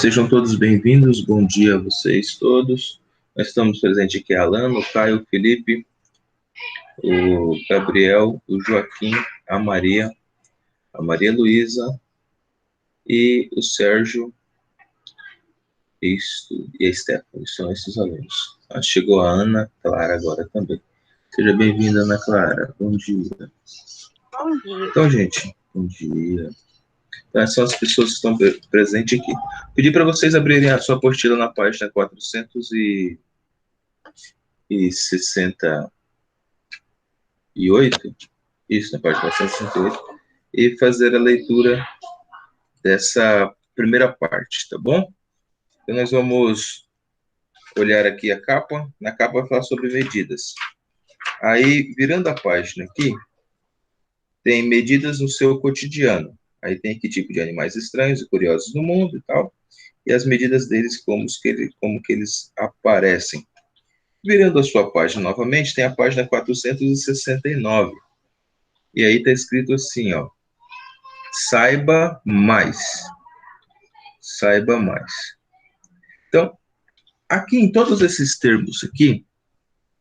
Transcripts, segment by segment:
Sejam todos bem-vindos, bom dia a vocês todos. Nós estamos presentes aqui a Alana, o Caio, o Felipe, o Gabriel, o Joaquim, a Maria Luísa e o Sérgio e a Stephanie, são esses alunos. Chegou a Ana Clara agora também. Seja bem-vinda, Ana Clara, bom dia. Bom dia. Então, gente, bom dia. Então, são as pessoas que estão presentes aqui. Pedi para vocês abrirem a sua apostila na página 468, isso, na página 468, e fazer a leitura dessa primeira parte, tá bom? Então, nós vamos olhar aqui a capa. Na capa vai falar sobre medidas. Aí, virando a página aqui, tem medidas no seu cotidiano. Aí tem que tipo de animais estranhos e curiosos no mundo e tal, e as medidas deles, como que eles aparecem. Virando a sua página novamente, tem a página 469. E aí está escrito assim, ó. Saiba mais. Saiba mais. Então, aqui em todos esses termos aqui,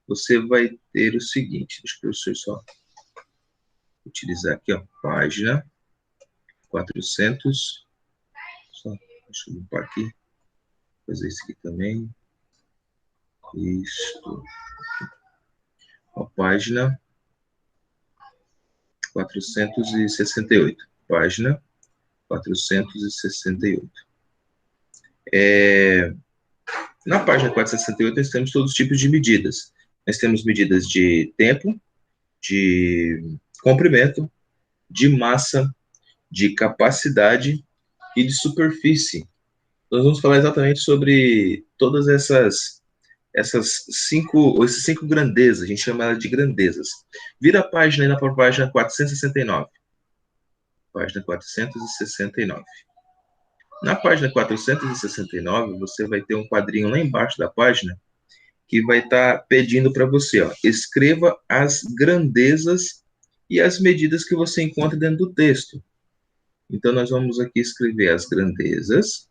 você vai ter o seguinte. Deixa eu só utilizar aqui, ó. Página 400. Deixa eu limpar aqui. Fazer isso aqui também. Isso. A página 468. Página 468. Na página 468, nós temos todos os tipos de medidas. Nós temos medidas de tempo, de comprimento, de massa, de capacidade e de superfície. Nós vamos falar exatamente sobre todas esses cinco grandezas, a gente chama ela de grandezas. Vira a página aí na página 469. Página 469. Na página 469, você vai ter um quadrinho lá embaixo da página que vai estar pedindo para você, ó, escreva as grandezas e as medidas que você encontra dentro do texto. Então, nós vamos aqui escrever as grandezas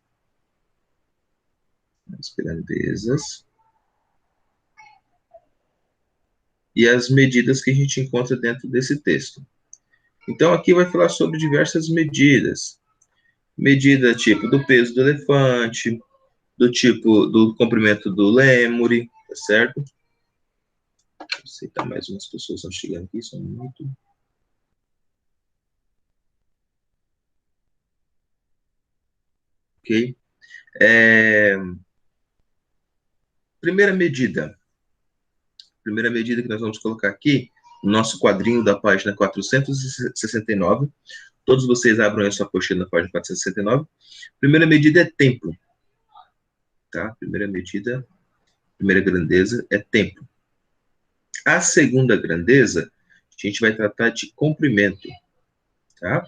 e as medidas que a gente encontra dentro desse texto. Então, aqui vai falar sobre diversas medidas. Medida tipo do peso do elefante, do tipo do comprimento do lêmure, tá certo? Vou aceitar mais umas pessoas estão chegando aqui, só um minuto. Ok? Primeira medida que nós vamos colocar aqui, no nosso quadrinho da página 469. Todos vocês abram a sua apostila na página 469. Primeira medida é tempo. Tá? Primeira grandeza é tempo. A segunda grandeza, a gente vai tratar de comprimento. Tá?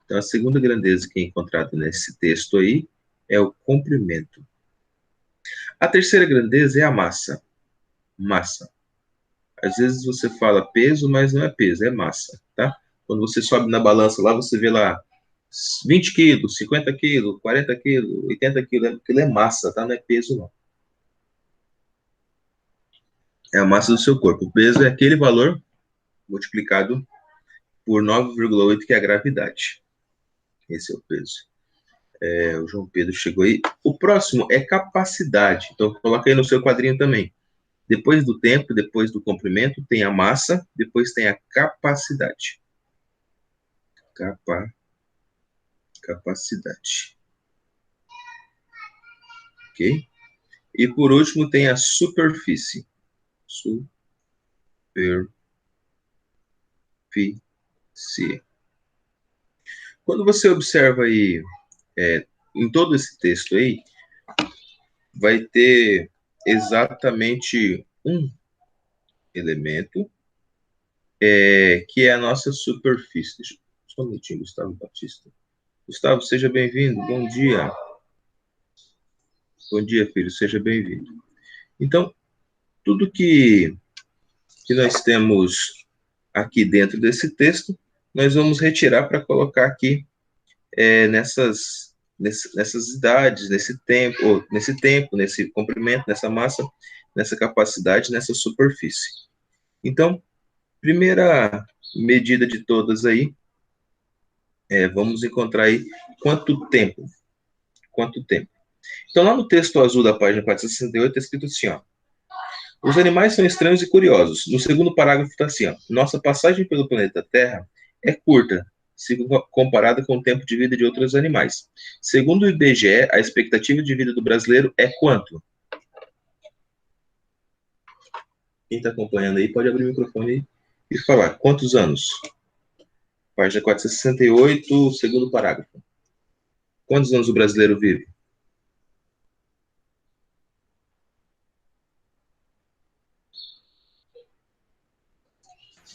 Então, a segunda grandeza que é encontrada nesse texto aí é o comprimento. A terceira grandeza é a massa. Massa. Às vezes você fala peso, mas não é peso, é massa, tá? Quando você sobe na balança lá, você vê lá 20 quilos, 50 quilos, 40 quilos, 80 quilos, aquilo é massa, tá? Não é peso, não. É a massa do seu corpo. O peso é aquele valor multiplicado por 9,8, que é a gravidade. Esse é o peso. O João Pedro chegou aí. O próximo é capacidade. Então, coloca aí no seu quadrinho também. Depois do tempo, depois do comprimento, tem a massa, depois tem a capacidade. Capacidade. Ok? E por último tem a superfície. Superfície. Quando você observa aí, em todo esse texto aí, vai ter exatamente um elemento, que é a nossa superfície. Só um minutinho, Gustavo Batista. Gustavo, seja bem-vindo. Bom dia. Bom dia, filho. Seja bem-vindo. Então, tudo que nós temos aqui dentro desse texto, nós vamos retirar para colocar aqui nessas nessas idades, nesse tempo, nesse comprimento, nessa massa, nessa capacidade, nessa superfície. Então, primeira medida de todas aí, vamos encontrar aí quanto tempo. Quanto tempo. Então, lá no texto azul da página 468, está escrito assim, ó. Os animais são estranhos e curiosos. No segundo parágrafo está assim, ó. Nossa passagem pelo planeta Terra é curta, se comparada com o tempo de vida de outros animais. Segundo o IBGE, a expectativa de vida do brasileiro é quanto? Quem está acompanhando aí pode abrir o microfone e falar. Quantos anos? Página 468, segundo parágrafo. Quantos anos o brasileiro vive?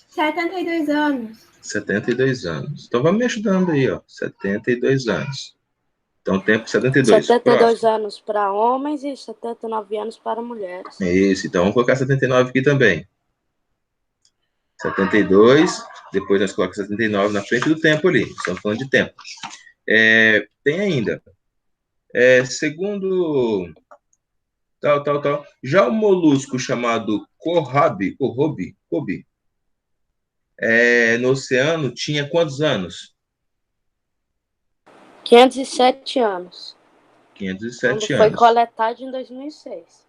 72 anos. 72 anos. Então, vamos me ajudando aí, ó. 72 anos. Então, tempo 72. 72 Próximo. anos para homens e 79 anos para mulheres. Isso. Então, vamos colocar 79 aqui também. 72. Depois nós colocamos 79 na frente do tempo ali. Estamos falando de tempo. Tem ainda. Segundo... Tal. Já o molusco chamado Cohobi, no oceano, tinha quantos anos? 507 anos. 507 Quando anos. foi coletado em 2006.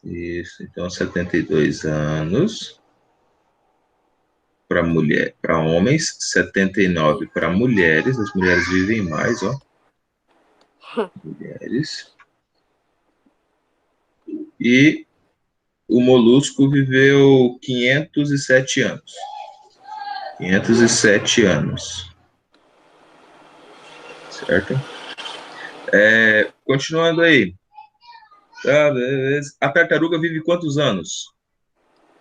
Isso, então 72 anos para homens, 79 para mulheres. As mulheres vivem mais, ó. Mulheres. E o molusco viveu 507 anos. 507 anos. Certo? Continuando aí. Tá, beleza. A tartaruga vive quantos anos?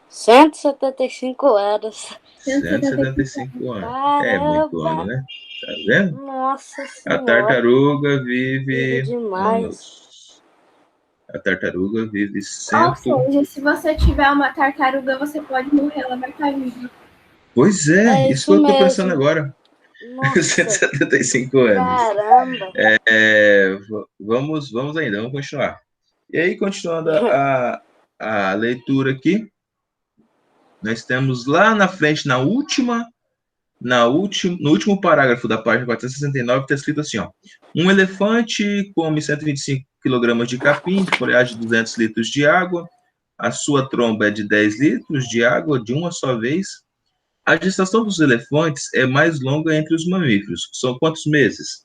175 anos. 175 anos. Caramba. É muito ano, né? Tá vendo? Nossa Senhora. A tartaruga vive demais. anos. A tartaruga vive Ou seja, se você tiver uma tartaruga, você pode morrer, ela vai estar viva. Pois é, isso que eu tô pensando agora. Nossa. 175 anos. Caramba. Vamos ainda, vamos continuar. E aí, continuando a leitura aqui, nós temos lá na frente, no último parágrafo da página 469, está escrito assim, ó. Um elefante come 125 kg de capim, de folhagem de 200 litros de água, a sua tromba é de 10 litros de água de uma só vez. A gestação dos elefantes é mais longa entre os mamíferos. São quantos meses?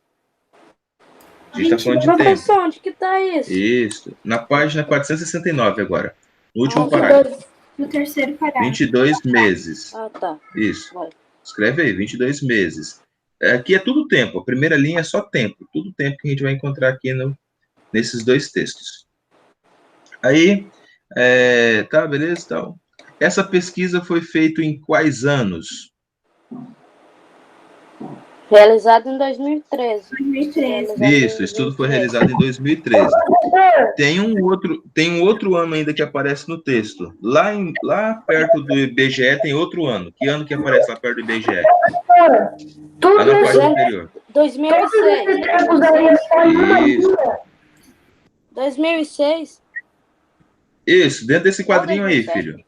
A gente está falando de tempo. Onde que tá isso? Isso. Na página 469 agora. No último parágrafo. No terceiro parágrafo. 22 meses. Ah, tá. Isso. Vai. Escreve aí, 22 meses. Aqui é tudo tempo. A primeira linha é só tempo. Tudo tempo que a gente vai encontrar aqui nesses dois textos. Aí, tá, beleza, tal. Essa pesquisa foi feita em quais anos? Realizado em 2013. 2013. Isso, o estudo foi realizado em 2013. Tem um outro ano ainda que aparece no texto. Lá perto do IBGE tem outro ano. Que ano que aparece lá perto do IBGE? Lá na página anterior. 2006. Isso. 2006? Isso, dentro desse quadrinho aí, filho.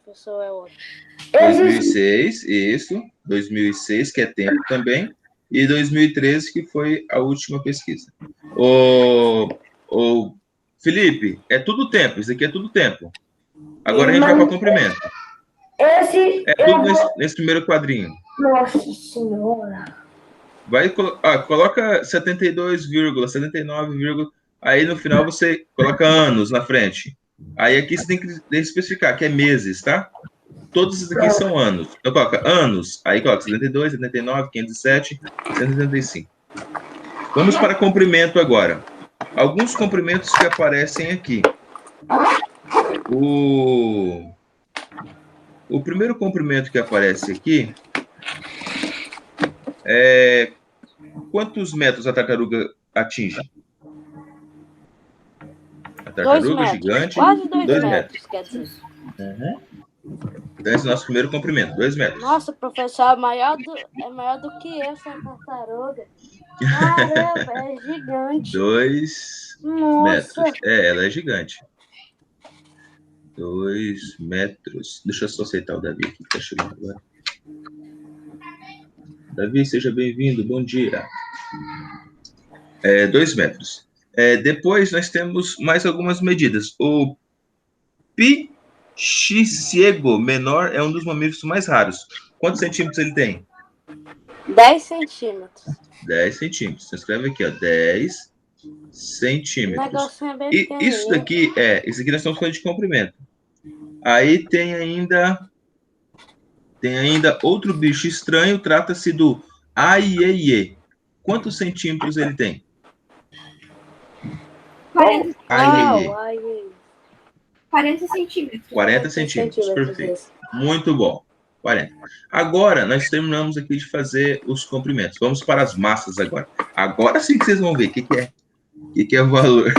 2006, isso. 2006, que é tempo também. E 2013, que foi a última pesquisa. Ô, Felipe, é tudo tempo. Isso aqui é tudo tempo. Agora a gente vai para o comprimento. É tudo nesse primeiro quadrinho. Nossa Senhora. Coloca 72, 79, aí no final você coloca anos na frente. Aí aqui você tem que especificar que é meses, tá? Todos esses aqui são anos. Então coloca anos, aí coloca 72, 79, 507, 175. Vamos para comprimento agora. Alguns comprimentos que aparecem aqui. O primeiro comprimento que aparece aqui é quantos metros a tartaruga atinge? A tartaruga gigante, quase 2 metros. Quer dizer. Uhum. Então, esse é o nosso primeiro comprimento, 2 metros. Nossa, professor, é maior do que essa tartaruga. Caramba, é gigante. 2 Nossa. metros. Ela é gigante. 2 metros. Deixa eu só aceitar o Davi aqui, que tá chegando agora. Davi, seja bem-vindo, bom dia. 2 metros. Depois nós temos mais algumas medidas. O pichiciego menor é um dos mamíferos mais raros. Quantos centímetros ele tem? 10 centímetros. 10 centímetros. Você escreve aqui, ó, 10 O centímetros. negocinho é bem E pequenininho. isso daqui isso aqui nós estamos falando de comprimento. Aí tem ainda outro bicho estranho, trata-se do aiê. Quantos centímetros ele tem? 40, Aiê. 40 centímetros. 40 centímetros, perfeito. Muito bom. 40. Agora, nós terminamos aqui de fazer os comprimentos. Vamos para as massas agora. Agora sim que vocês vão ver o que é o valor.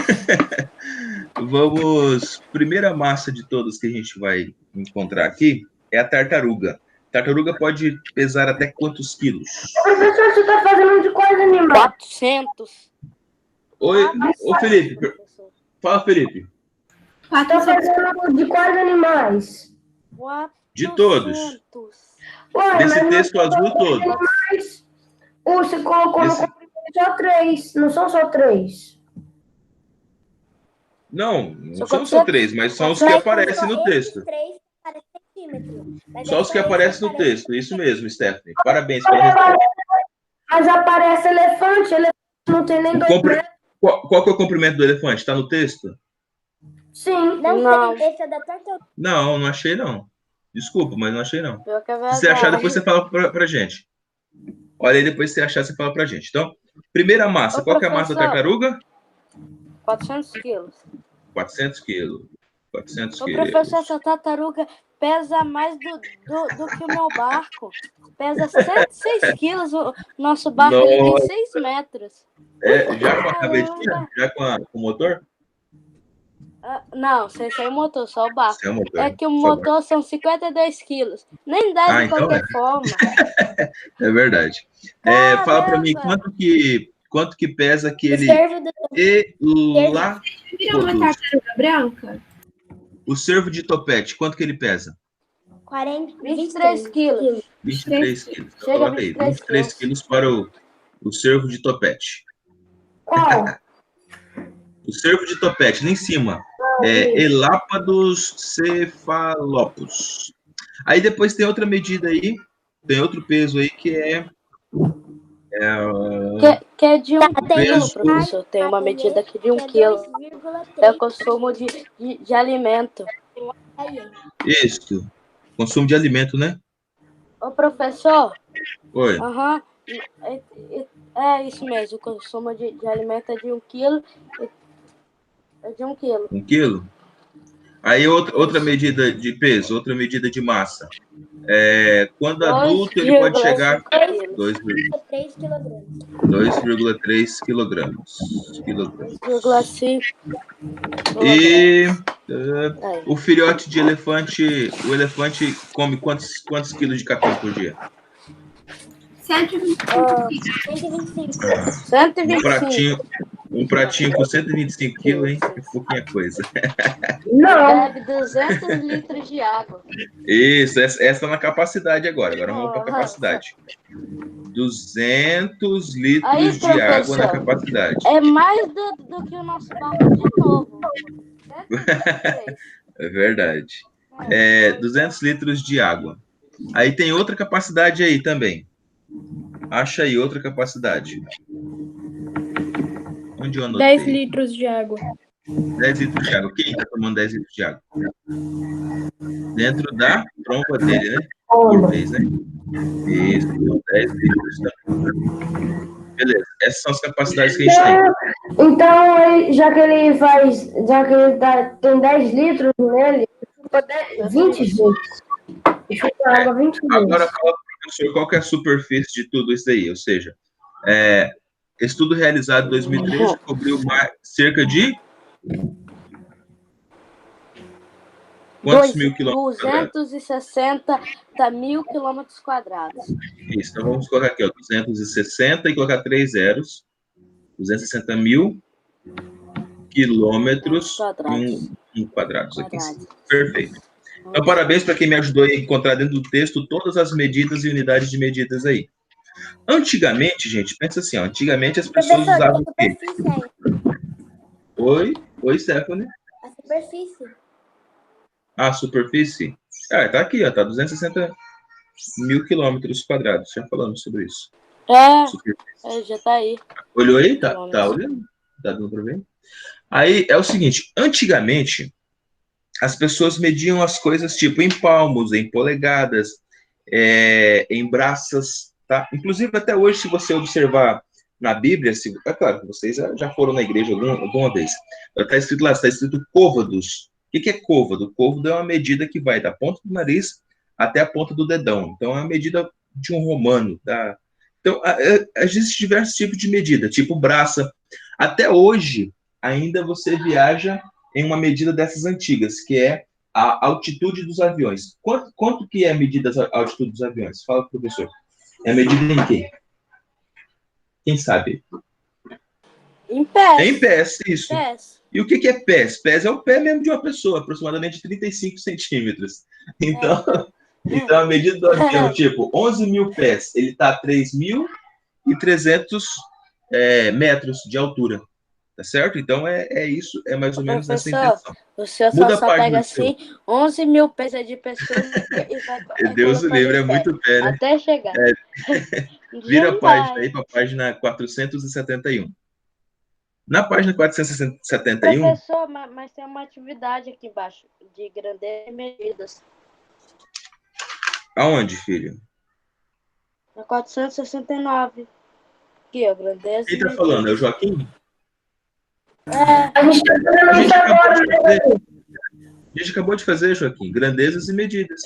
Vamos. Primeira massa de todas que a gente vai encontrar aqui é a tartaruga. Tartaruga pode pesar até quantos quilos? Professor, você tá fazendo de quais animais? 400. Oi, ô Felipe. Professor. Fala, Felipe. Tá fazendo de quais animais? 400. De todos. Ué, Desse mas texto azul todo. animais, você colocou Esse- no comprimento só 3, não são só 3. Não, não Só são só 3, mas são os que aparecem no texto. 3 para centímetros. Só os que aparecem no texto. Isso mesmo, Stephanie. Parabéns pela resposta. Mas aparece elefante não tem nem 2 metros. Qual que é o comprimento do elefante? Está no texto? Sim. Não. Sei, esse é da tartaruga. Não achei não. Desculpa, mas não achei não. Pior que é Se você achar, verdade. depois você fala pra gente. Olha aí, depois se você achar, você fala pra gente. Então, primeira massa. Ô, Qual que é a massa da professor. tartaruga? 400 quilos. 400 quilos. 400 O quilos. professor, essa tartaruga pesa mais do que o meu barco. Pesa 106 quilos. O nosso barco ele tem 6 metros. Já com a cabecinha? Já com o motor? Não, sem o motor, só o barco. Sem o motor. É que o Só o motor são 52 quilos. Nem dá de então qualquer forma. É verdade. Caramba. Fala pra mim, quanto que pesa aquele Serve do elá... Viram uma tartaruga branca? O cervo de topete, quanto que ele pesa? 23 quilos. 23 quilos. Então, Chega a coloca aí, 23 23 quilos para o cervo de topete. Qual? O cervo de topete, lá em cima. Elápados cefalopus. Aí depois tem outra medida aí, tem outro peso aí que é Que é de 1 quilo, peso. professor. Tem uma medida aqui de 1 quilo. É o consumo de alimento. Isso. Consumo de alimento, né? Ô, professor. Oi. Aham. É isso mesmo. O consumo de alimento é de 1 quilo. É de 1 quilo. 1 quilo? Aí outra medida de peso, outra medida de massa. Quando adulto, ele pode chegar a 3 quilogramas. 2,3 quilogramas. 2,5. E o filhote de elefante, o elefante come quantos quilos de capim por dia? 125. 125. Um pratinho com 125 quilos, hein? Que pouquinha coisa. Não. Bebe 200 litros de água. Isso, essa na capacidade agora. Agora vamos para a capacidade. 200 litros Aí, de água professor, na capacidade. É mais do que o nosso barco de novo. 123. É verdade. 200 litros de água. Aí tem outra capacidade aí também. Acha aí outra capacidade. Onde eu anotei? 10 litros de água. 10 litros de água. Quem está tomando 10 litros de água? Dentro da tromba dele, né? Por vez, né? Isso, então 10 litros também. Beleza, essas são as capacidades que a gente tem. Então, já que ele tem 10 litros nele, chupa 20 vezes. Chupa água 20 vezes. Agora fala para o professor qual que é a superfície de tudo isso aí, ou seja, estudo realizado em 2013 cobriu cerca de Quantos mil quilômetros quadrados? 260 mil quilômetros quadrados. Isso, então vamos colocar aqui, ó, 260 e colocar 3 zeros. 260 mil quilômetros em quadrados aqui. Perfeito. Então, parabéns para quem me ajudou a encontrar dentro do texto todas as medidas e unidades de medidas aí. Antigamente, gente, pensa assim, ó, antigamente as pessoas usavam o quê? Oi, Stephanie? A superfície. A superfície? Ah, tá aqui, ó, tá 260 mil quilômetros quadrados. Já falamos sobre isso. Já tá aí. Olhou aí? Tá olhando? Tá dando pra ver? Aí é o seguinte, antigamente as pessoas mediam as coisas tipo em palmos, em polegadas, em braças, tá? Inclusive até hoje, se você observar na Bíblia, é claro que vocês já foram na igreja alguma vez, está escrito lá, está escrito côvados. O que é côvado? Côvado é uma medida que vai da ponta do nariz até a ponta do dedão. Então é uma medida de um romano, tá? Então existem diversos tipos de medida, tipo braça. Até hoje ainda você viaja em uma medida dessas antigas, que é a altitude dos aviões. Quanto que é a medida da altitude dos aviões? Fala, professor. É medida em quê? Quem sabe? Em pés. Em pés, isso. Pés. E o que é pés? Pés é o pé mesmo de uma pessoa, aproximadamente 35 centímetros. Então, a medida do avião, tipo, 11 mil pés, ele está a 3.300 metros de altura. Tá certo? Então é isso, é mais ou menos essa intenção. O senhor só pega assim, 11 mil pés de pessoa e vai... Deus o livre, é muito pé, né? Até chegar. Vira a página aí para a página 471. Na página 471... Professor, mas tem uma atividade aqui embaixo, de grandeza e medidas. Aonde, filho? Na 469. Aqui, ó, grandeza. Quem tá falando? É o Joaquim? A gente está fazendo isso agora, né? A gente acabou de fazer, Joaquim, grandezas e medidas.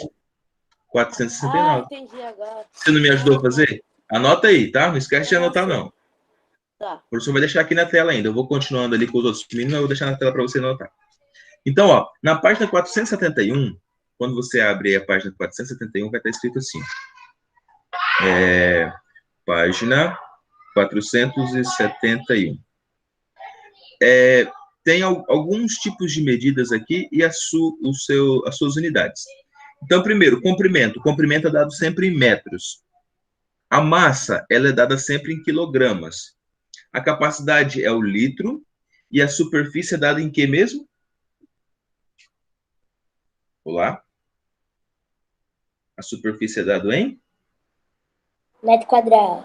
469. Entendi agora. Você não me ajudou a fazer? Anota aí, tá? Não esquece de anotar, não. Tá. O professor vai deixar aqui na tela ainda. Eu vou continuando ali com os outros meninos, mas eu vou deixar na tela para você anotar. Então, ó, na página 471, quando você abre a página 471, vai estar escrito assim. Página 471. Tem alguns tipos de medidas aqui e as suas unidades. Então, primeiro, comprimento. O comprimento é dado sempre em metros. A massa, ela é dada sempre em quilogramas. A capacidade é o litro e a superfície é dada em que mesmo? Olá? A superfície é dada em? Metro quadrado.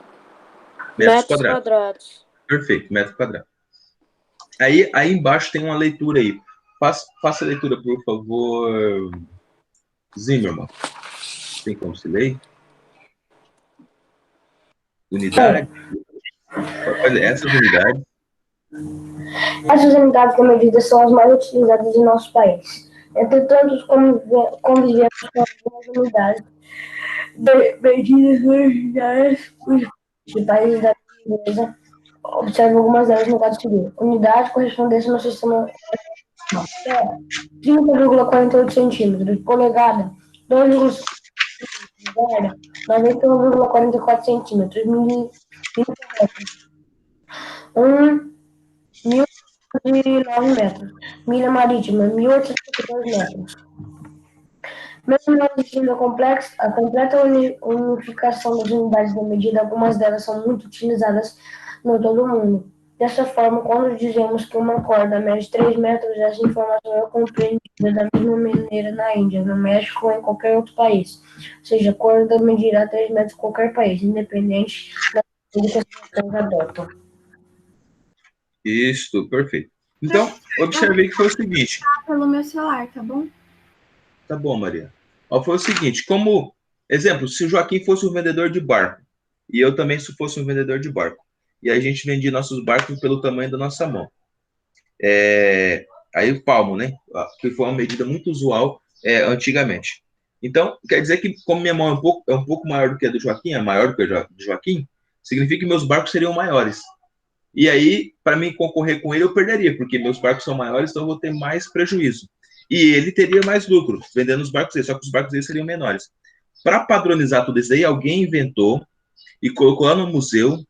Metros quadrados. Perfeito, metro quadrado. Aí embaixo tem uma leitura aí. Faça a leitura, por favor, Zimmermann. Tem como se ler? Unidade. Olha, essas unidades. Essas unidades de medida são as mais utilizadas em nosso país. Entretanto, convivemos com algumas unidades de medidas originárias dos países da natureza. Observe algumas delas no quadro seguinte. Unidade correspondência no sistema 30,48 centímetros. Polegada, 2,5 91,44 centímetros. Milímetros, 1.009 metros. Milha marítima, 1.852 metros. Mesmo não existindo a completa unificação das unidades de medida, algumas delas são muito utilizadas no todo o mundo. Dessa forma, quando dizemos que uma corda mede 3 metros, essa informação é compreendida da mesma maneira na Índia, no México ou em qualquer outro país. Ou seja, a corda medirá 3 metros em qualquer país, independente da medida que as pessoas adotam. Isso, perfeito. Então, observei que foi o seguinte. Pelo meu celular, tá bom? Tá bom, Maria. Ó, foi o seguinte, como exemplo, se o Joaquim fosse um vendedor de barco e eu também fosse um vendedor de barco, e a gente vendia nossos barcos pelo tamanho da nossa mão. Aí o palmo, né? Que foi uma medida muito usual antigamente. Então, quer dizer que como minha mão é um pouco maior do que a do Joaquim, é maior do que a do Joaquim, significa que meus barcos seriam maiores. E aí, para mim concorrer com ele, eu perderia, porque meus barcos são maiores, então eu vou ter mais prejuízo. E ele teria mais lucro vendendo os barcos dele, só que os barcos dele seriam menores. Para padronizar tudo isso aí, alguém inventou e colocou lá no museu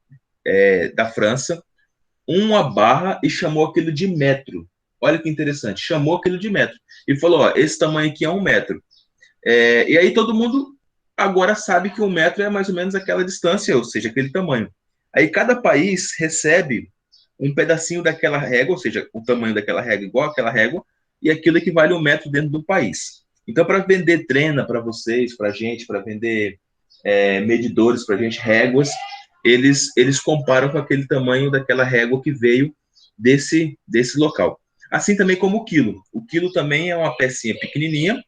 da França uma barra e chamou aquilo de metro. Olha que interessante, chamou aquilo de metro. E falou, ó, esse tamanho aqui é 1 metro. E aí todo mundo agora sabe que 1 metro é mais ou menos aquela distância, ou seja, aquele tamanho. Aí cada país recebe um pedacinho daquela régua, ou seja, o tamanho daquela régua igual àquela régua, e aquilo equivale a 1 metro dentro do país. Então, para vender trena para vocês, para a gente, para vender medidores para a gente, réguas, eles comparam com aquele tamanho daquela régua que veio desse local. Assim também como o quilo. O quilo também é uma pecinha pequenininha,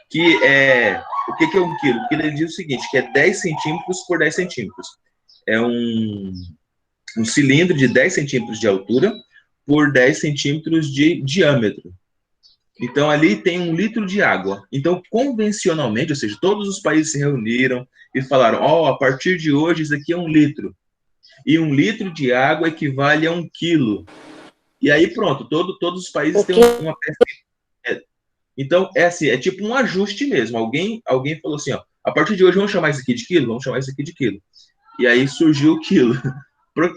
que é... O que é 1 quilo? O quilo ele diz o seguinte, que é 10 centímetros por 10 centímetros. É um cilindro de 10 centímetros de altura por 10 centímetros de diâmetro. Então, ali tem 1 litro de água. Então, convencionalmente, ou seja, todos os países se reuniram e falaram, ó, a partir de hoje, isso aqui é 1 litro. E 1 litro de água equivale a 1 quilo. E aí, pronto, todos os países têm uma peça. Então, é assim, é tipo um ajuste mesmo. Alguém falou assim, ó, a partir de hoje, vamos chamar isso aqui de quilo? Vamos chamar isso aqui de quilo. E aí surgiu o quilo.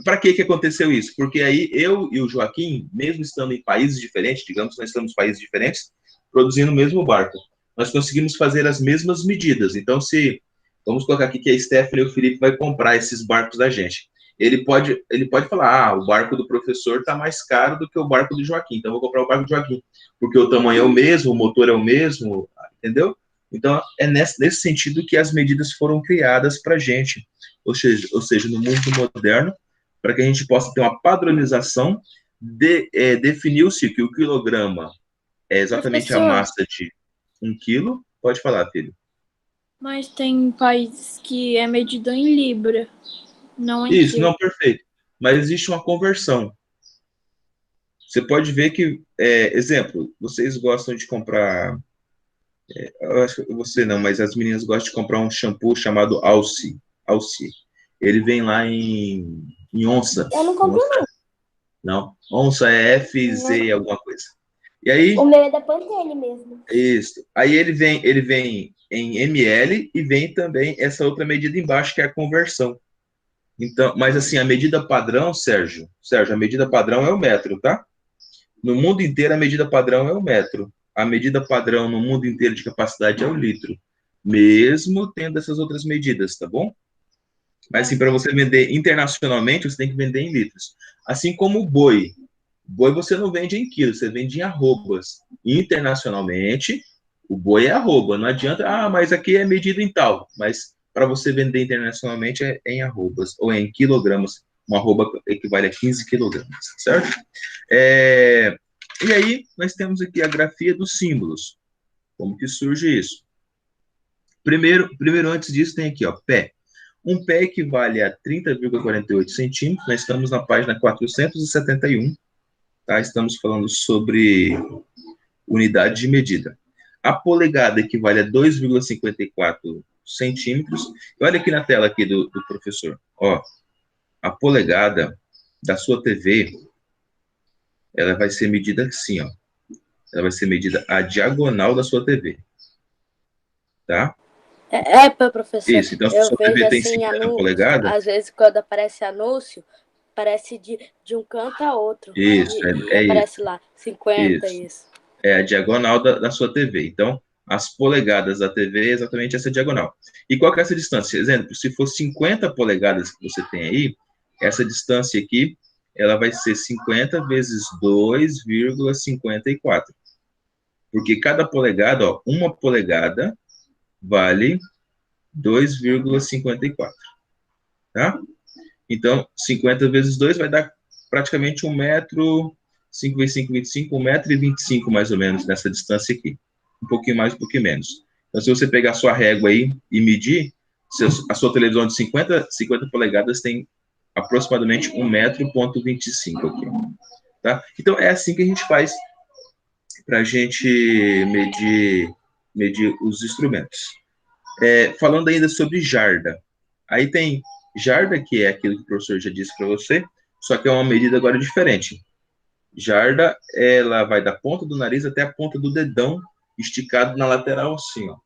Para que aconteceu isso? Porque aí eu e o Joaquim, mesmo estando em países diferentes, digamos que nós estamos em países diferentes, produzindo o mesmo barco, nós conseguimos fazer as mesmas medidas. Então, vamos colocar aqui que a Stephanie e o Felipe vai comprar esses barcos da gente. Ele pode falar, o barco do professor está mais caro do que o barco do Joaquim, então eu vou comprar o barco do Joaquim, porque o tamanho é o mesmo, o motor é o mesmo, entendeu? Então, é nesse sentido que as medidas foram criadas para a gente. Ou seja, no mundo moderno, para que a gente possa ter uma padronização, definiu-se que o quilograma é exatamente a massa de 1 quilo. Pode falar, filho. Mas tem países que é medido em libra, não em Isso, quilo. não, perfeito. Mas existe uma conversão. Você pode ver que, exemplo, vocês gostam de comprar, eu acho que você não, mas as meninas gostam de comprar um shampoo chamado Alci. Ele vem lá em onça. Eu não compro, onça. Não, onça é FZ alguma coisa. E aí... O meu é da Pantene mesmo. Isso. Aí ele vem em ml e vem também essa outra medida embaixo, que é a conversão. Então, mas assim, a medida padrão, Sérgio, a medida padrão é o metro, tá? No mundo inteiro, a medida padrão é o metro. A medida padrão no mundo inteiro de capacidade é o litro. Mesmo tendo essas outras medidas, tá bom? Mas, assim, para você vender internacionalmente, você tem que vender em litros. Assim como o boi. Boi você não vende em quilos, você vende em arrobas. Internacionalmente, o boi é arroba. Não adianta, mas aqui é medido em tal. Mas para você vender internacionalmente é em arrobas, ou em quilogramas. Uma arroba equivale a 15 quilogramas, certo? E aí, nós temos aqui a grafia dos símbolos. Como que surge isso? Primeiro, antes disso, tem aqui, ó, pé. Um pé equivale a 30,48 centímetros. Nós estamos na página 471. Tá? Estamos falando sobre unidade de medida. A polegada equivale a 2,54 centímetros. E olha aqui na tela aqui do professor. Ó, a polegada da sua TV, ela vai ser medida assim, ó. Ela vai ser medida a diagonal da sua TV. Tá? Professor. Isso, então se a sua TV tem 50 polegadas... Às vezes, quando aparece anúncio, parece de um canto a outro. Isso, aparece isso. lá, 50, isso. É a diagonal da sua TV. Então, as polegadas da TV é exatamente essa diagonal. E qual que é essa distância? Exemplo, se for 50 polegadas que você tem aí, essa distância aqui, ela vai ser 50 vezes 2,54. Porque cada polegada, ó, uma polegada vale 2,54. Tá? Então, 50 vezes 2 vai dar praticamente 1 metro, 5 vezes 5, 25, 1 metro e 25, mais ou menos, nessa distância aqui. Um pouquinho mais, um pouquinho menos. Então, se você pegar a sua régua aí e medir, a sua televisão de 50 polegadas tem aproximadamente 1 metro, ponto 25 aqui. Tá? Então, é assim que a gente faz para a gente medir os instrumentos. Falando ainda sobre jarda. Aí tem jarda, que é aquilo que o professor já disse para você, só que é uma medida agora diferente. Jarda, ela vai da ponta do nariz até a ponta do dedão, esticado na lateral assim, ó,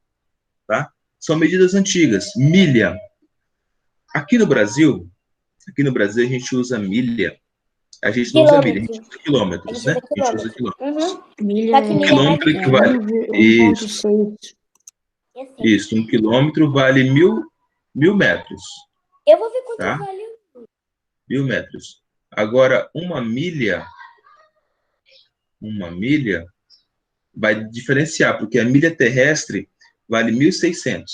tá? São medidas antigas. Milha. Aqui no Brasil a gente usa milha. A gente não usa milha, a gente Quilômetro. usa A quilômetros, gente né? usa A gente usa quilômetro. quilômetros. Milha Só que Um milha é mais quilômetro é equivale. Isso, 1,6. E assim, isso. Um quilômetro vale mil metros, eu vou ver quanto tá? vale. 1.000 metros. Agora, uma milha vai diferenciar, porque a milha terrestre vale 1.600.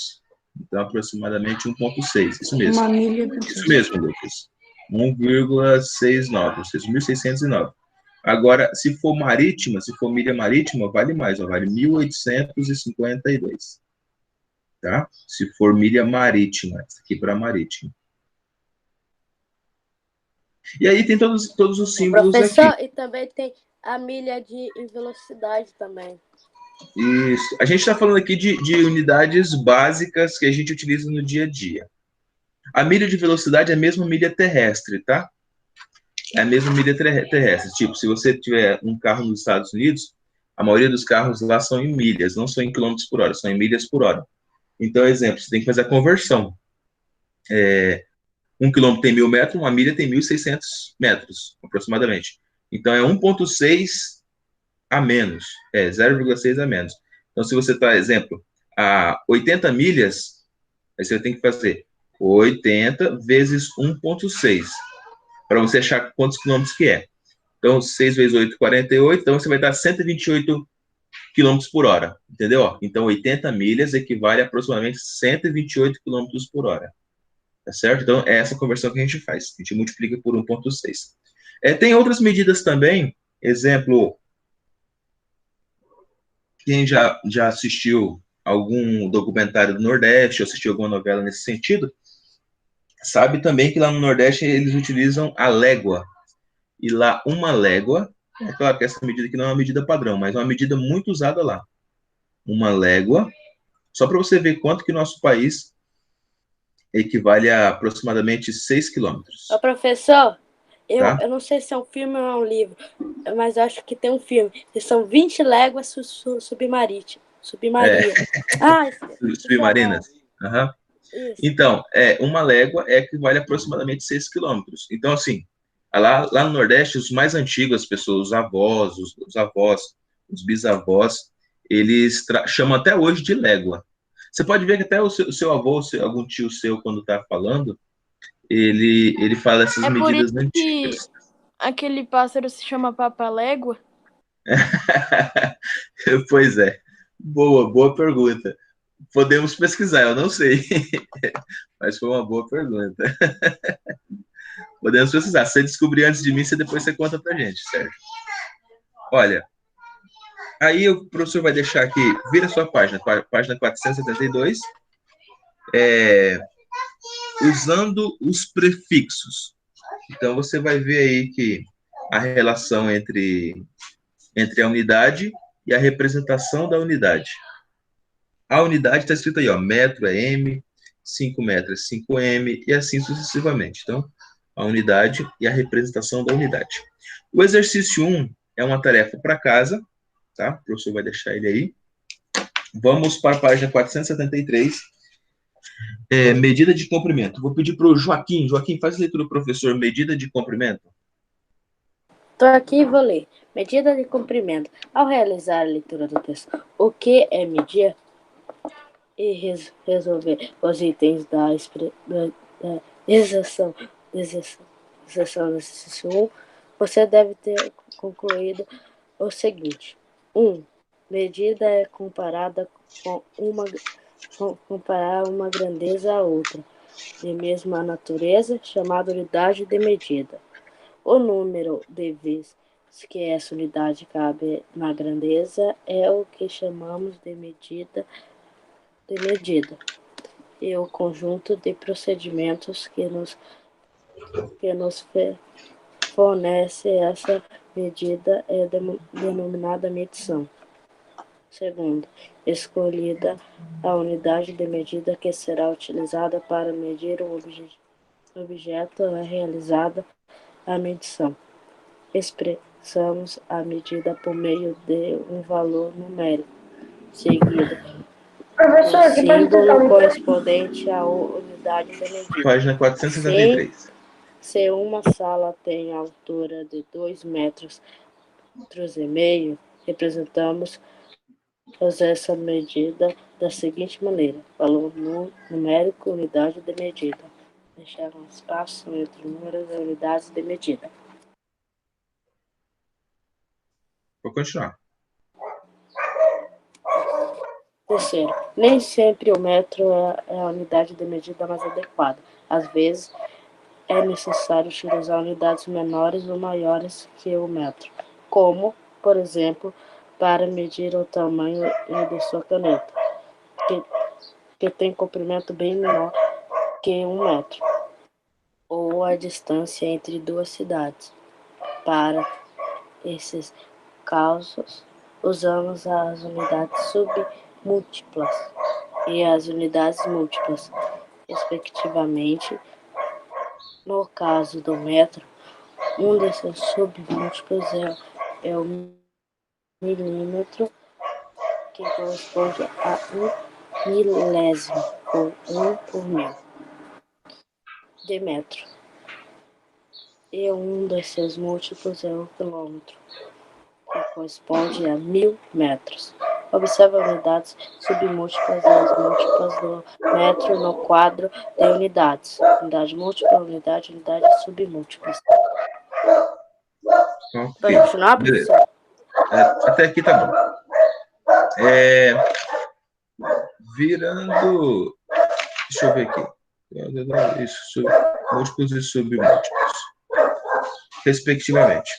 Então, aproximadamente 1,6. Isso mesmo. Uma milha do Isso mesmo, Lucas. 1,69, ou seja, 1.609. Agora, se for marítima, se for milha marítima, vale mais, ó, vale 1.852. Tá? Se for milha marítima, isso aqui para marítima. E aí tem todos os símbolos aqui. Professor, e também tem a milha em velocidade também. Isso. A gente está falando aqui de unidades básicas que a gente utiliza no dia a dia. A milha de velocidade é a mesma milha terrestre, tá? É a mesma milha terrestre. Tipo, se você tiver um carro nos Estados Unidos, a maioria dos carros lá são em milhas, não são em quilômetros por hora, são em milhas por hora. Então, exemplo, você tem que fazer a conversão. 1 quilômetro tem 1.000 metros, uma milha tem 1.600 metros, aproximadamente. Então, é 1,6 a menos. 0,6 a menos. Então, se você está, exemplo, a 80 milhas, aí você tem que fazer 80 vezes 1,6, para você achar quantos quilômetros que é. Então, 6 vezes 8, 48. Então, você vai dar 128 quilômetros por hora. Entendeu? Então, 80 milhas equivale a aproximadamente 128 quilômetros por hora. Tá certo? Então, é essa conversão que a gente faz. A gente multiplica por 1,6. Tem outras medidas também. Exemplo, quem já assistiu algum documentário do Nordeste, ou assistiu alguma novela nesse sentido, sabe também que lá no Nordeste eles utilizam a légua. E lá, uma légua, é claro que essa medida aqui não é uma medida padrão, mas é uma medida muito usada lá. Uma légua, só para você ver quanto que nosso país equivale a aproximadamente 6 quilômetros. Ô, professor, Tá? eu não sei se é um filme ou é um livro, mas eu acho que tem um filme. Que são 20 léguas submarinas. Ah, Submarinas. Uhum. isso. Então, uma légua equivale a aproximadamente 6 quilômetros. Então, assim, lá no Nordeste, os mais antigos, as pessoas, os avós, os bisavós, eles chamam até hoje de légua. Você pode ver que até o seu avô, algum tio seu, quando está falando, ele fala essas É por medidas isso antigas. que aquele pássaro se chama Papalégua? Pois é. Boa pergunta. Podemos pesquisar, eu não sei. Mas foi uma boa pergunta. Podemos pesquisar. Se você descobrir antes de mim, depois você conta pra gente, certo? Olha, aí o professor vai deixar aqui, vira a sua página 472, usando os prefixos. Então, você vai ver aí que a relação entre a unidade e a representação da unidade. A unidade está escrita aí, ó, metro é M, 5 metros é 5M, e assim sucessivamente. Então, a unidade e a representação da unidade. O exercício 1 é uma tarefa para casa, tá? O professor vai deixar ele aí. Vamos para a página 473, medida de comprimento. Vou pedir para o Joaquim. Joaquim, faz a leitura, professor, medida de comprimento. Estou aqui e vou ler. Medida de comprimento. Ao realizar a leitura do texto, o que é medir e resolver os itens da exerção do exercício 1, você deve ter concluído o seguinte. 1. Medida é comparada comparar uma grandeza a outra, de mesma natureza, chamada unidade de medida. O número de vezes que essa unidade cabe na grandeza é o que chamamos de medida, e o conjunto de procedimentos que nos fornece essa medida é denominada medição. Segundo, escolhida a unidade de medida que será utilizada para medir o objeto, é realizada a medição. Fixamos a medida por meio de um valor numérico, seguido Professor, do que pode tentar símbolo correspondente à unidade da medida. Página 473. Se uma sala tem altura de 2 metros e meio, representamos essa medida da seguinte maneira: valor numérico, unidade de medida. Deixar um espaço entre números e unidades de medida. Vou continuar. Terceiro, nem sempre o metro é a unidade de medida mais adequada. Às vezes, é necessário utilizar unidades menores ou maiores que o metro, como, por exemplo, para medir o tamanho de sua caneta, que tem comprimento bem menor que 1 metro, ou a distância entre duas cidades. Para esses casos, usamos as unidades submúltiplas e as unidades múltiplas, respectivamente. No caso do metro, um desses submúltiplos é o milímetro, que corresponde a 1 milésimo, ou 1 por mil, de metro. E um desses múltiplos é o quilômetro, que corresponde a 1000 metros. Observe as unidades submúltiplas e as múltiplas do metro no quadro de unidades. Unidade múltipla, unidade submúltiplas. Ok. Pode continuar, Beleza. professor? Até aqui tá bom. Virando. Deixa eu ver aqui. Isso, múltiplos e submúltiplos, respectivamente.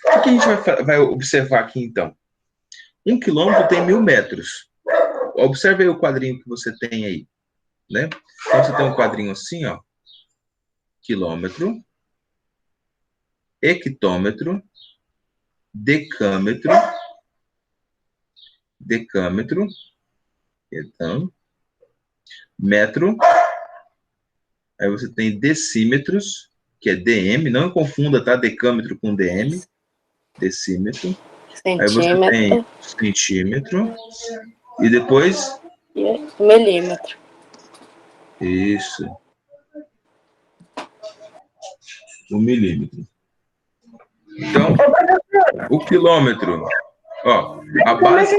O que a gente vai observar aqui, então? 1 quilômetro tem 1000 metros. Observe aí o quadrinho que você tem aí, né? Então, você tem um quadrinho assim, ó. Quilômetro, hectômetro, decâmetro, então, metro, aí você tem decímetros, que é DM, não confunda, tá? Decâmetro com DM, decímetro. Aí você tem centímetro, e depois... E milímetro. Isso. O milímetro. Então, o quilômetro, ó, a base...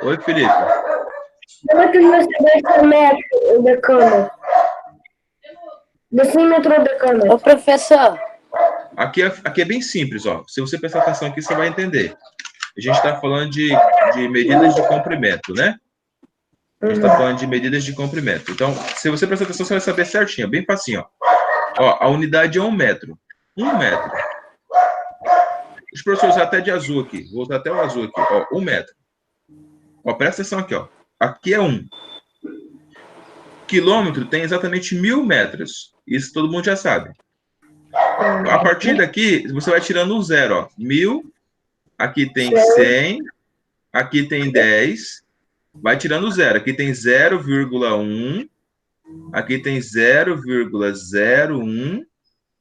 Oi, Felipe. Como é que você vai metro o decâmetro? Decímetro ou decâmetro? Ô, professor. Aqui é bem simples, ó. Se você prestar atenção aqui, você vai entender. A gente está falando de medidas de comprimento, né? A gente está falando de medidas de comprimento. Então, se você prestar atenção, você vai saber certinho. É bem facinho, ó. Ó, a unidade é 1 metro. 1 metro. Os professores usar até de azul aqui. Vou usar até o azul aqui. Ó, 1 metro. Ó, presta atenção aqui, ó. Aqui é 1. Quilômetro tem exatamente 1000 metros. Isso todo mundo já sabe. A partir daqui, você vai tirando um zero, ó. 1000, aqui tem 100, aqui tem 10, vai tirando zero. Aqui tem 0,1, aqui tem 0,01,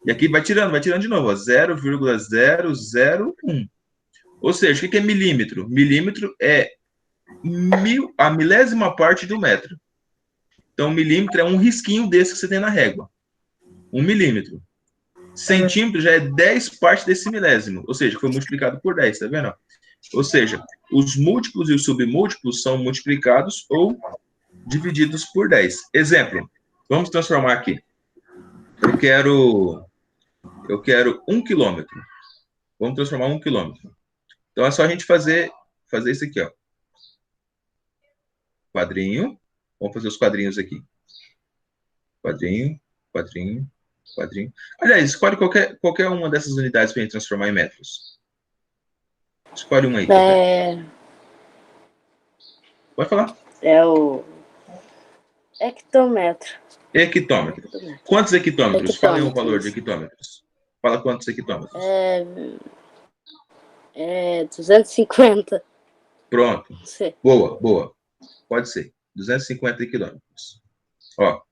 e aqui vai tirando de novo, ó. 0,001. Ou seja, o que é milímetro? Milímetro é a milésima parte do metro. Então, milímetro é um risquinho desse que você tem na régua. 1 milímetro. Centímetro já é 10 partes desse milésimo, ou seja, foi multiplicado por 10, tá vendo? Ou seja, os múltiplos e os submúltiplos são multiplicados ou divididos por 10. Exemplo, vamos transformar aqui. Eu quero 1 quilômetro. Vamos transformar 1 quilômetro. Então, é só a gente fazer isso aqui, ó. Quadrinho. Vamos fazer os quadrinhos aqui. Quadrinho, quadrinho, quadrinho. Aliás, escolhe qualquer uma dessas unidades para a gente transformar em metros. Escolhe uma aí. Pode falar. É o hectômetro. Hectômetro. Quantos hectômetros? Fala aí um valor de hectômetros. Fala quantos hectômetros. É 250. Pronto. Sim. Boa. Pode ser. 250 quilômetros. Ó.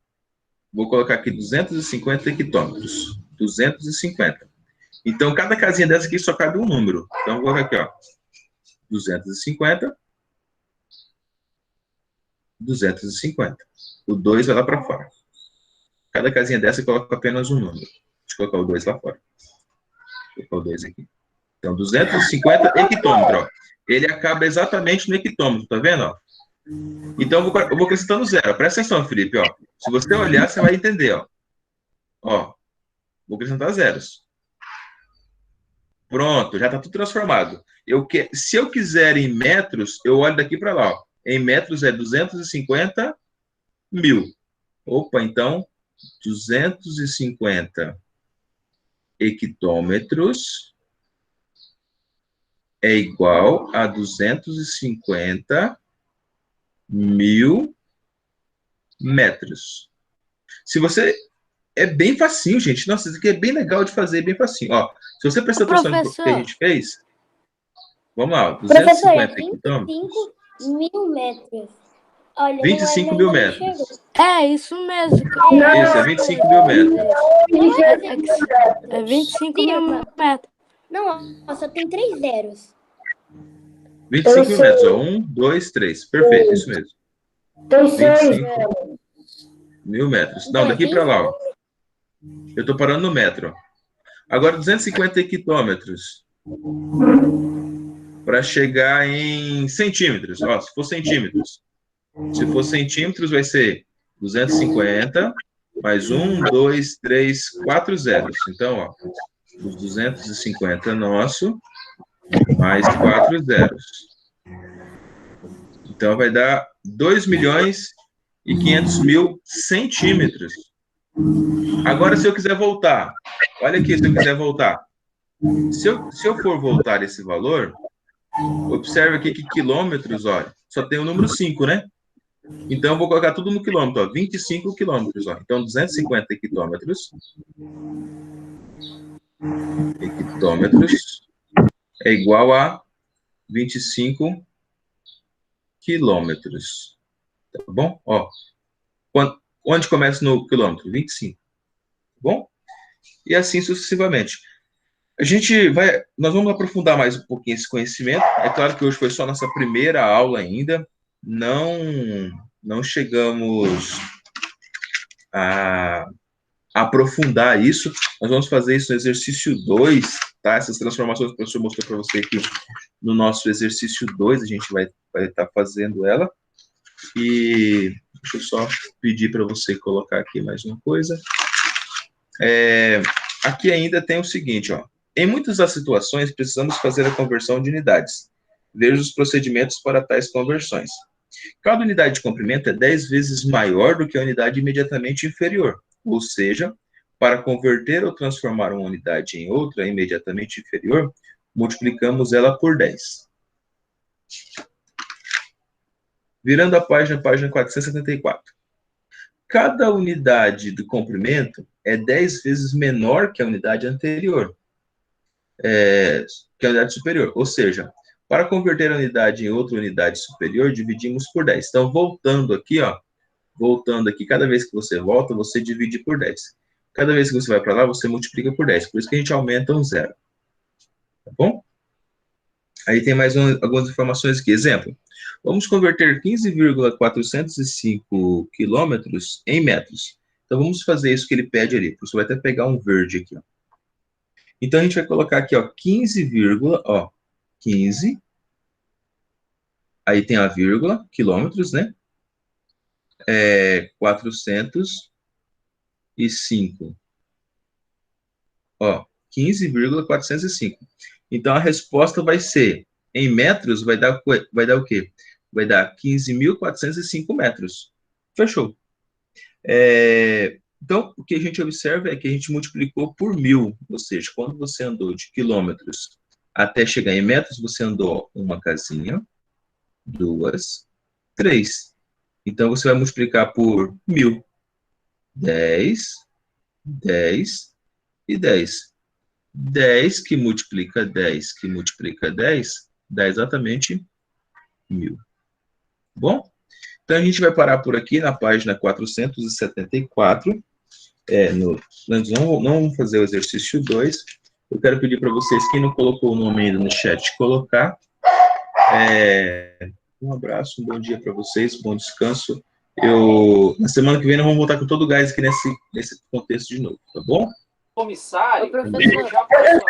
Vou colocar aqui 250 hectômetros. 250. Então, cada casinha dessa aqui só cabe um número. Então, vou colocar aqui, ó. 250. 250. O 2 vai lá para fora. Cada casinha dessa eu coloco apenas um número. Deixa eu colocar o 2 lá fora. Vou colocar o 2 aqui. Então, 250 hectômetros, ó. Ele acaba exatamente no hectômetro, tá vendo, ó? Então, eu vou acrescentando zero. Presta atenção, Felipe, ó. Se você olhar, você vai entender, ó. Ó, vou acrescentar zeros. Pronto, já está tudo transformado. Se eu quiser em metros, eu olho daqui para lá. Ó. Em metros é 250 mil. Opa, então, 250 hectômetros é igual a 250 mil metros. Se você... É bem facinho, gente. Nossa, isso aqui é bem legal de fazer, bem facinho. Ó, se você prestar atenção no que a gente fez, vamos lá, 250 hectômetros. 25 mil metros. Olha, 25 mil metros. É, isso mesmo. Isso, é 25 mil metros. É 25 mil metros. Não, só tem 3 zeros. 25 mil metros, ó. 1, 2, 3. Perfeito, isso mesmo. Tem 6, 25 mil metros. Não, daqui para lá, ó. Eu estou parando no metro. Ó. Agora, 250 hectômetros. Para chegar em centímetros. Ó, se for centímetros. Se for centímetros, vai ser 250 mais 1, 2, 3, 4 zeros. Então, ó, os 250 é nosso, mais 4 zeros. Então, vai dar 2.500.000 centímetros. Agora, se eu quiser voltar, olha aqui, se eu quiser voltar. Se eu for voltar esse valor, observe aqui que quilômetros, olha, só tem o número 5, né? Então, eu vou colocar tudo no quilômetro, ó, 25 quilômetros, ó. Então, 250 hectômetros. Hectômetros é igual a 25 quilômetros. Tá bom? Ó, onde começa no quilômetro? 25. Tá bom? E assim sucessivamente. Nós vamos aprofundar mais um pouquinho esse conhecimento. É claro que hoje foi só nossa primeira aula ainda. Não chegamos a aprofundar isso. Nós vamos fazer isso no exercício 2, tá? Essas transformações que o professor mostrou para você aqui no nosso exercício 2, a gente vai estar fazendo ela. E deixa eu só pedir para você colocar aqui mais uma coisa. Aqui ainda tem o seguinte, ó. Em muitas das situações, precisamos fazer a conversão de unidades. Veja os procedimentos para tais conversões. Cada unidade de comprimento é 10 vezes maior do que a unidade imediatamente inferior. Ou seja, para converter ou transformar uma unidade em outra imediatamente inferior, multiplicamos ela por 10. Virando a página 474. Cada unidade de comprimento é 10 vezes menor que a unidade anterior, que a unidade superior. Ou seja, para converter a unidade em outra unidade superior, dividimos por 10. Então, voltando aqui, cada vez que você volta, você divide por 10. Cada vez que você vai para lá, você multiplica por 10. Por isso que a gente aumenta um zero. Tá bom? Aí tem mais algumas informações aqui. Exemplo. Vamos converter 15,405 quilômetros em metros. Então, vamos fazer isso que ele pede ali. O professor vai até pegar um verde aqui. Ó. Então, a gente vai colocar aqui, ó, 15, ó, 15. Aí tem a vírgula, quilômetros, né? 405. Ó, 15,405. Então, a resposta vai ser, em metros, vai dar o quê? Vai dar 15.405 metros. Fechou. Então, o que a gente observa é que a gente multiplicou por 1.000. Ou seja, quando você andou de quilômetros até chegar em metros, você andou uma casinha, 2, 3. Então, você vai multiplicar por 1.000. 10, 10 e 10. 10 que multiplica 10, que multiplica 10, dá exatamente 1.000. Bom? Então, a gente vai parar por aqui na página 474. Nós não vamos fazer o exercício 2. Eu quero pedir para vocês, quem não colocou o nome ainda no chat, colocar. Um abraço, um bom dia para vocês, bom descanso. Na semana que vem, nós vamos voltar com todo o gás aqui nesse contexto de novo, tá bom? Comissário, Ô, professor. já passou.